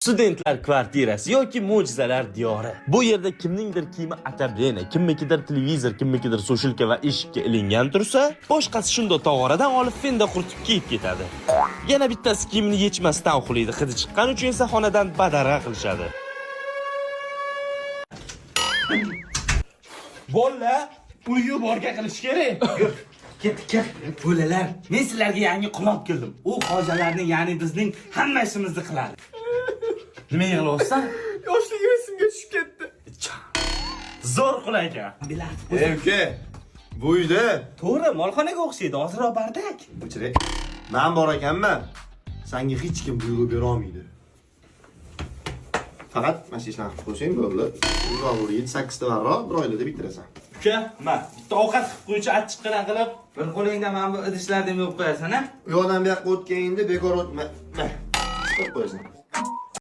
Studentlar kvartirasi yoki mo'jizalar diyori. Bu yerda kimningdir kiyimi atablena, kimnikidir televizor, kimnikidir soshilka va eshikka ilingan tursa, boshqasi shunda tog'oradan olib fenda quritib kiyib ketadi. Yana bittasi kiyimini yechmasdan uxlaydi, hidi chiqqani uchun esa xonadan badara qilishadi. Bolla, uyga borga qilish kerak. Ket. Bo'lalar, men sizlarga yangi quloq keldim. U hojalarning, ya'ni bizning hamma ishimizni qiladi. Nima yig'layapsan? Yoshligim esimga tushib ketdi. Zo'r qulayga. Bilasiz. Uka, bu uyda To'g'ri, molxonaga o'xshaydi, ozroq bardak. o'chirek. Men bor ekanman. Senga hech kim buyruq bera olmaydi. Faqat mana shu ishlarni qilib qo'ysang bo'ldi. Uzoq 7-8 ta varroq bir oylada bitirasan. Uka, mana bitta ovqat qilib qo'yuvchi achchiqqina qilib, bir qo'lingda mana bu idishlarni yuvib qo'yasan, a? U odam bu yoqqa o'tganingda bekor o'tma. Chiqib qo'yasan.